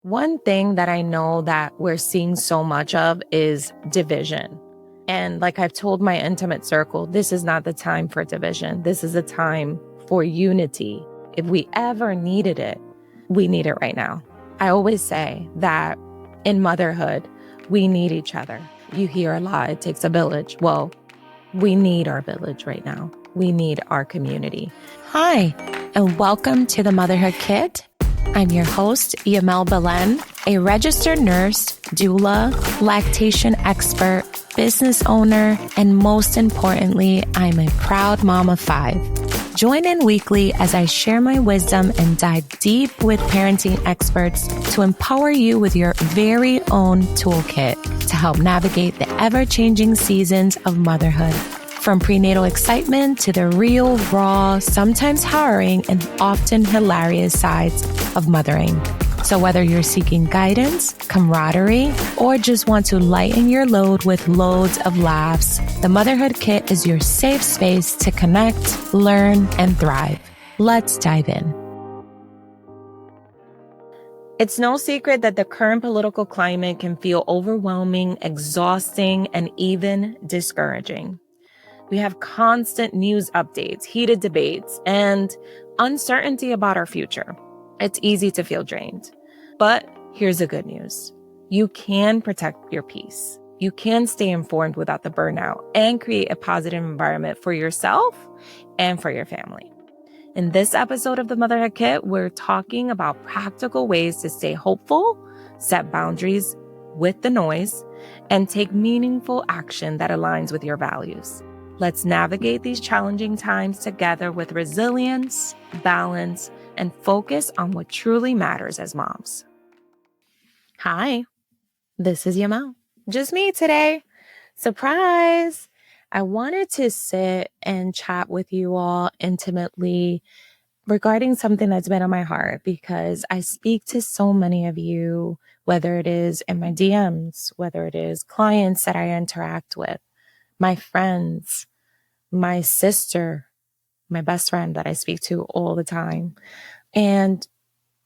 One thing that I know that we're seeing so much of is division. And like I've told my intimate circle, this is not the time for division. This is a time for unity. If we ever needed it, we need it right now. I always say that in motherhood, we need each other. You hear a lot, it takes a village. Well, we need our village right now. We need our community. Hi, and welcome to the Motherhood Kit. I'm your host, Yamel Belen, a registered nurse, doula, lactation expert, business owner, and most importantly, I'm a proud mom of 5. Join in weekly as I share my wisdom and dive deep with parenting experts to empower you with your very own toolkit to help navigate the ever-changing seasons of motherhood. From prenatal excitement to the real, raw, sometimes harrowing, and often hilarious sides of mothering. So whether you're seeking guidance, camaraderie, or just want to lighten your load with loads of laughs, the Motherhood Kit is your safe space to connect, learn, and thrive. Let's dive in. It's no secret that the current political climate can feel overwhelming, exhausting, and even discouraging. We have constant news updates, heated debates, and uncertainty about our future. It's easy to feel drained. But here's the good news. You can protect your peace. You can stay informed without the burnout and create a positive environment for yourself and for your family. In this episode of the Motherhood Kit, we're talking about practical ways to stay hopeful, set boundaries with the noise, and take meaningful action that aligns with your values. Let's navigate these challenging times together with resilience, balance, and focus on what truly matters as moms. Hi, this is Yamel. Just me today. Surprise! I wanted to sit and chat with you all intimately regarding something that's been on my heart because I speak to so many of you, whether it is in my DMs, whether it is clients that I interact with, my friends, my sister, my best friend that I speak to all the time. And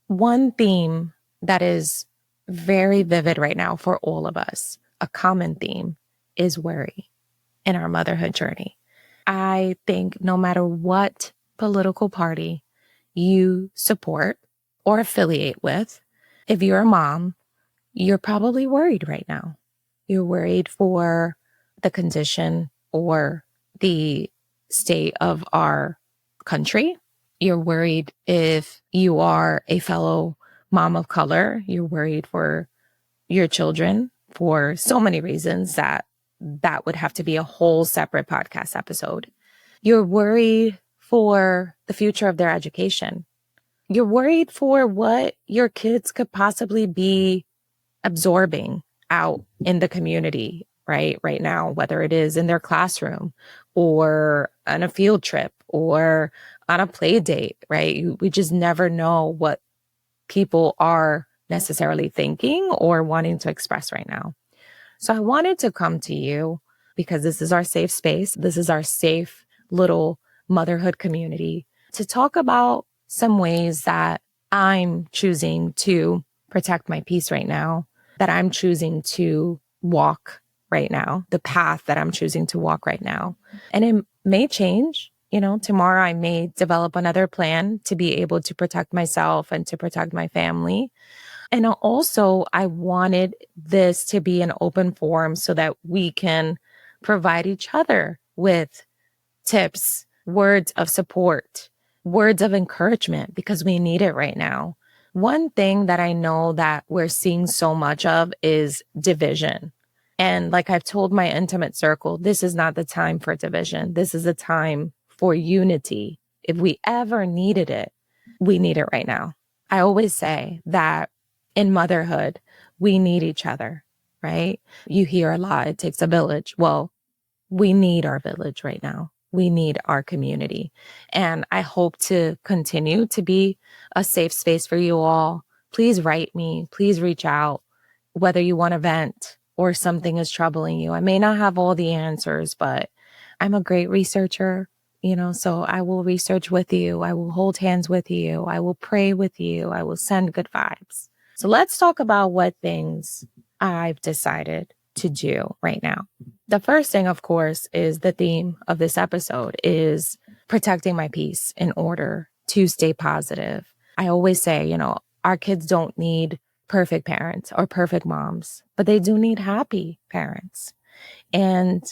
one theme that is very vivid right now for all of us, a common theme, is worry in our motherhood journey. I think no matter what political party you support or affiliate with, if you're a mom, you're probably worried right now. You're worried for the condition or the state of our country. You're worried if you are a fellow mom of color. You're worried for your children for so many reasons that would have to be a whole separate podcast episode. You're worried for the future of their education. You're worried for what your kids could possibly be absorbing out in the community, right now, whether it is in their classroom or on a field trip or on a play date, right? We just never know what people are necessarily thinking or wanting to express right now. So I wanted to come to you because this is our safe space. This is our safe little motherhood community to talk about some ways that I'm choosing to protect my peace right now, that I'm choosing to walk right now, the path that I'm choosing to walk right now. And it may change. Tomorrow I may develop another plan to be able to protect myself and to protect my family. And also, I wanted this to be an open forum so that we can provide each other with tips, words of support, words of encouragement, because we need it right now. One thing that I know that we're seeing so much of is division. And like I've told my intimate circle, this is not the time for division. This is a time for unity. If we ever needed it, we need it right now. I always say that in motherhood, we need each other, right? You hear a lot, it takes a village. Well, we need our village right now. We need our community. And I hope to continue to be a safe space for you all. Please write me. Please reach out, whether you want to vent or something is troubling you. I may not have all the answers, but I'm a great researcher, so I will research with you. I will hold hands with you. I will pray with you. I will send good vibes. So let's talk about what things I've decided to do right now. The first thing, of course, is the theme of this episode is protecting my peace in order to stay positive. I always say, our kids don't need perfect parents or perfect moms, but they do need happy parents. And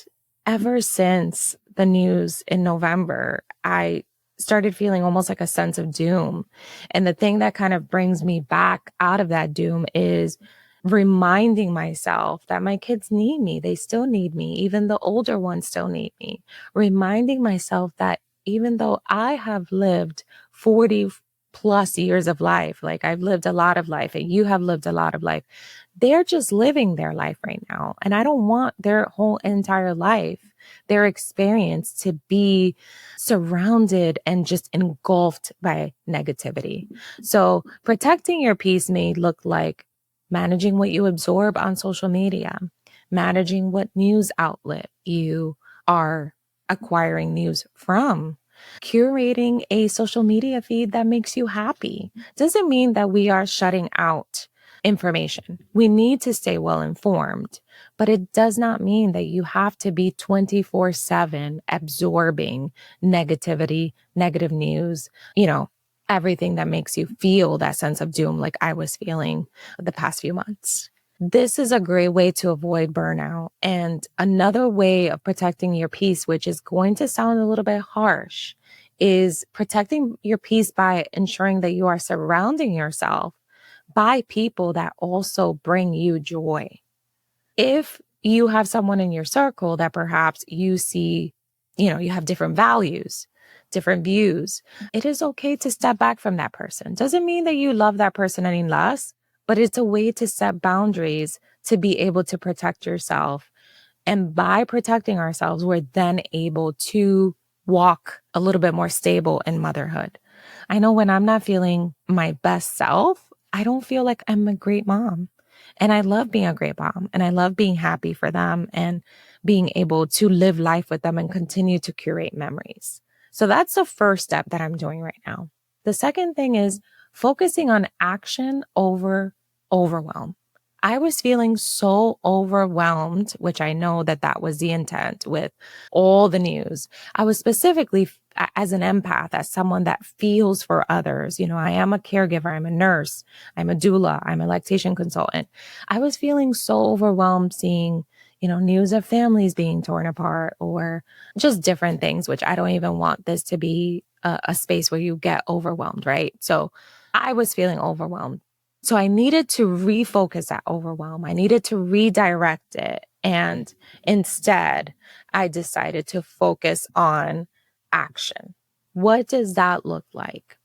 ever since the news in November, I started feeling almost like a sense of doom. And the thing that kind of brings me back out of that doom is reminding myself that my kids need me. They still need me. Even the older ones still need me. Reminding myself that even though I have lived 40 plus years of life, like I've lived a lot of life and you have lived a lot of life, they're just living their life right now. And I don't want their whole entire life, their experience to be surrounded and just engulfed by negativity. So protecting your peace may look like managing what you absorb on social media, managing what news outlet you are acquiring news from, curating a social media feed that makes you happy. Doesn't mean that we are shutting out information. We need to stay well informed, but it does not mean that you have to be 24/7 absorbing negativity, negative news, everything that makes you feel that sense of doom like I was feeling the past few months. This is a great way to avoid burnout. And another way of protecting your peace, which is going to sound a little bit harsh, is protecting your peace by ensuring that you are surrounding yourself by people that also bring you joy. If you have someone in your circle that perhaps you see, you have different values, different views, it is okay to step back from that person. Doesn't mean that you love that person any less, but it's a way to set boundaries to be able to protect yourself. And by protecting ourselves, we're then able to walk a little bit more stable in motherhood. I know when I'm not feeling my best self, I don't feel like I'm a great mom. And I love being a great mom and I love being happy for them and being able to live life with them and continue to curate memories. So that's the first step that I'm doing right now. The second thing is focusing on action over overwhelm. I was feeling so overwhelmed, which I know that that was the intent with all the news. I was specifically as an empath, as someone that feels for others. I am a caregiver. I'm a nurse. I'm a doula. I'm a lactation consultant. I was feeling so overwhelmed seeing, news of families being torn apart or just different things, which I don't even want this to be a space where you get overwhelmed, right? So I was feeling overwhelmed. So I needed to refocus that overwhelm. I needed to redirect it. And instead, I decided to focus on action. What does that look like?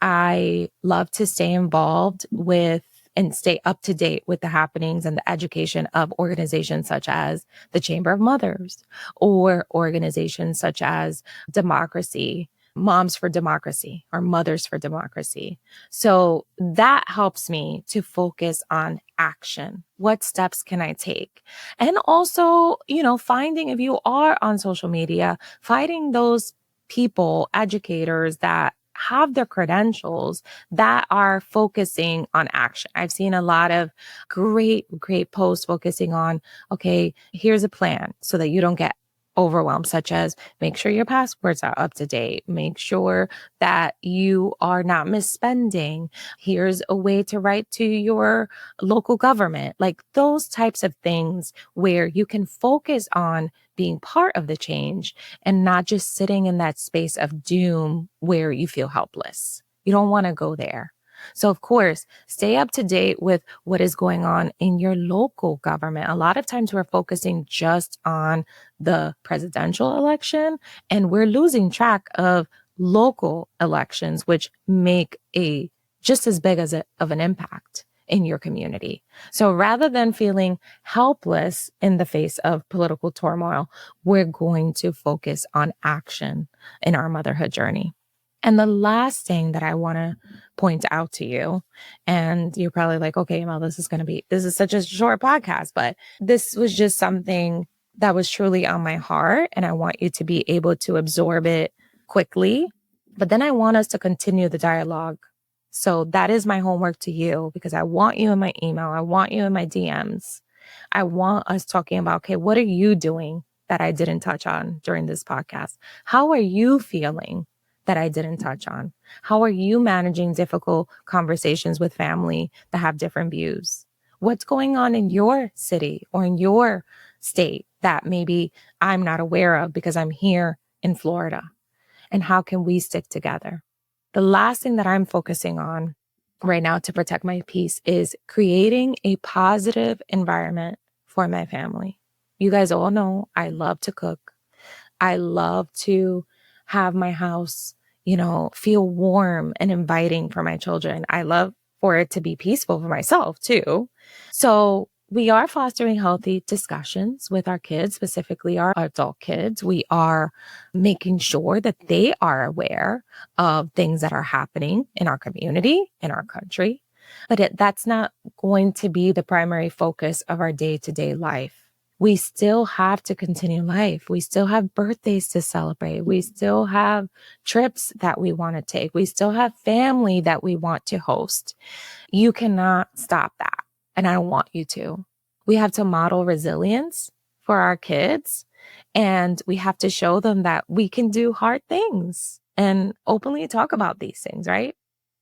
I love to stay involved with and stay up to date with the happenings and the education of organizations such as the Chamber of Mothers or organizations such as Democracy, Moms for Democracy or Mothers for Democracy. So that helps me to focus on action. What steps can I take? And also, finding if you are on social media, finding those people, educators that have their credentials that are focusing on action. I've seen a lot of great posts focusing on, okay, here's a plan so that you don't get overwhelmed, such as make sure your passwords are up to date, make sure that you are not misspending. Here's a way to write to your local government, like those types of things where you can focus on being part of the change and not just sitting in that space of doom where you feel helpless. You don't want to go there. So of course, stay up to date with what is going on in your local government. A lot of times we're focusing just on the presidential election and we're losing track of local elections, which make a just as big of an impact in your community. So rather than feeling helpless in the face of political turmoil, we're going to focus on action in our motherhood journey. And the last thing that I want to point out to you, and you're probably like, okay, Mel, this is such a short podcast, but this was just something that was truly on my heart. And I want you to be able to absorb it quickly. But then I want us to continue the dialogue So that is my homework to you, because I want you in my email. I want you in my DMs. I want us talking about, okay, what are you doing that I didn't touch on during this podcast? How are you feeling that I didn't touch on? How are you managing difficult conversations with family that have different views? What's going on in your city or in your state that maybe I'm not aware of because I'm here in Florida? And how can we stick together? The last thing that I'm focusing on right now to protect my peace is creating a positive environment for my family. You guys all know I love to cook. I love to have my house, feel warm and inviting for my children. I love for it to be peaceful for myself too. So we are fostering healthy discussions with our kids, specifically our adult kids. We are making sure that they are aware of things that are happening in our community, in our country. But that's not going to be the primary focus of our day-to-day life. We still have to continue life. We still have birthdays to celebrate. We still have trips that we want to take. We still have family that we want to host. You cannot stop that. And I don't want you to. We have to model resilience for our kids. And we have to show them that we can do hard things and openly talk about these things, right?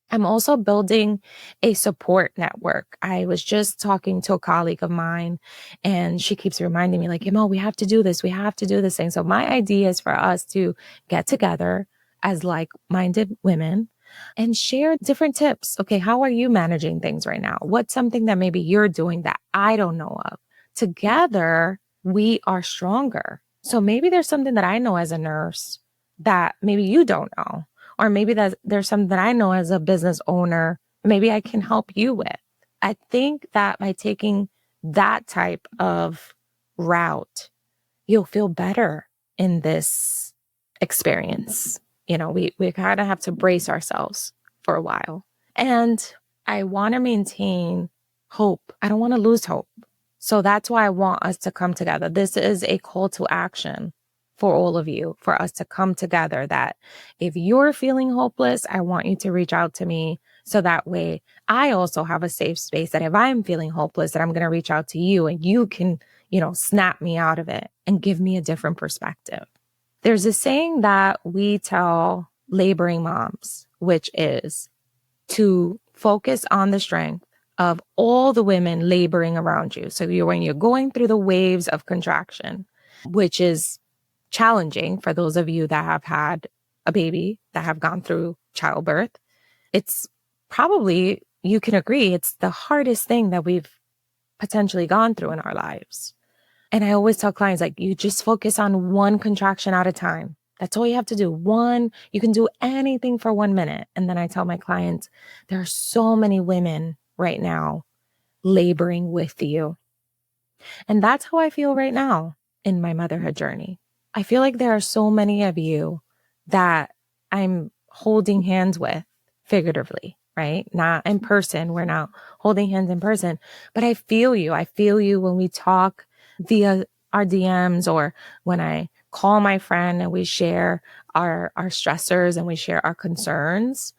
I'm also building a support network. I was just talking to a colleague of mine, and she keeps reminding me, like, we have to do this. We have to do this thing. So my idea is for us to get together as like-minded women and share different tips. Okay, how are you managing things right now? What's something that maybe you're doing that I don't know of? Together, we are stronger. So maybe there's something that I know as a nurse that maybe you don't know. Or maybe there's something that I know as a business owner, maybe I can help you with. I think that by taking that type of route, you'll feel better in this experience. We kind of have to brace ourselves for a while. And I want to maintain hope. I don't want to lose hope. So that's why I want us to come together. This is a call to action for all of you, for us to come together, that if you're feeling hopeless, I want you to reach out to me. So that way I also have a safe space that if I'm feeling hopeless, that I'm going to reach out to you and you can, snap me out of it and give me a different perspective. There's a saying that we tell laboring moms, which is to focus on the strength of all the women laboring around you. So when you're going through the waves of contraction, which is challenging for those of you that have had a baby, that have gone through childbirth, it's probably, you can agree, it's the hardest thing that we've potentially gone through in our lives. And I always tell clients, like, you just focus on one contraction at a time. That's all you have to do. You can do anything for 1 minute. And then I tell my clients, there are so many women right now laboring with you. And that's how I feel right now in my motherhood journey. I feel like there are so many of you that I'm holding hands with figuratively, right? Not in person. We're not holding hands in person, but I feel you. I feel you when we talk via our DMs, or when I call my friend and we share our stressors and we share our concerns.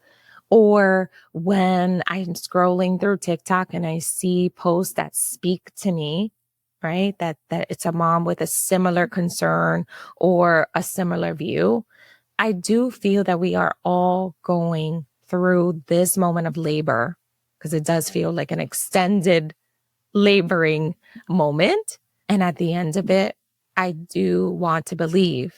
Or when I'm scrolling through TikTok and I see posts that speak to me, right? That it's a mom with a similar concern or a similar view. I do feel that we are all going through this moment of labor, because it does feel like an extended laboring moment. And at the end of it, I do want to believe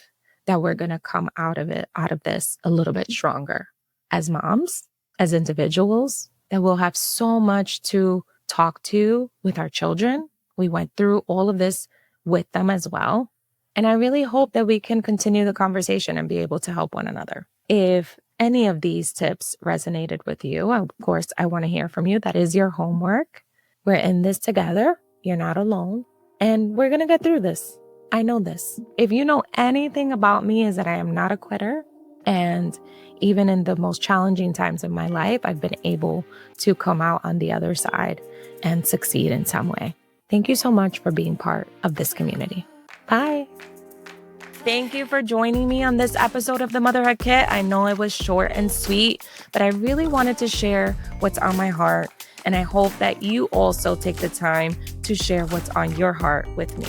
that we're going to come out of this a little bit stronger as moms, as individuals, that we'll have so much to talk to with our children. We went through all of this with them as well. And I really hope that we can continue the conversation and be able to help one another. If any of these tips resonated with you, of course, I want to hear from you. That is your homework. We're in this together. You're not alone. And we're going to get through this. I know this. If you know anything about me, is that I am not a quitter. And even in the most challenging times of my life, I've been able to come out on the other side and succeed in some way. Thank you so much for being part of this community. Bye. Thank you for joining me on this episode of the Motherhood Kit. I know it was short and sweet, but I really wanted to share what's on my heart. And I hope that you also take the time to share what's on your heart with me.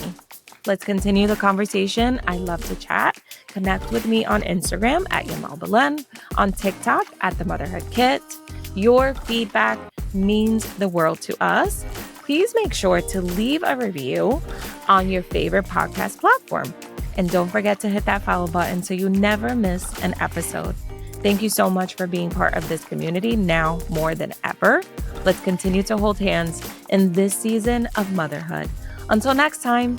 Let's continue the conversation. I love to chat. Connect with me on Instagram at Yamel Belen, on TikTok at the Motherhood Kit. Your feedback means the world to us. Please make sure to leave a review on your favorite podcast platform. And don't forget to hit that follow button so you never miss an episode. Thank you so much for being part of this community now more than ever. Let's continue to hold hands in this season of motherhood. Until next time.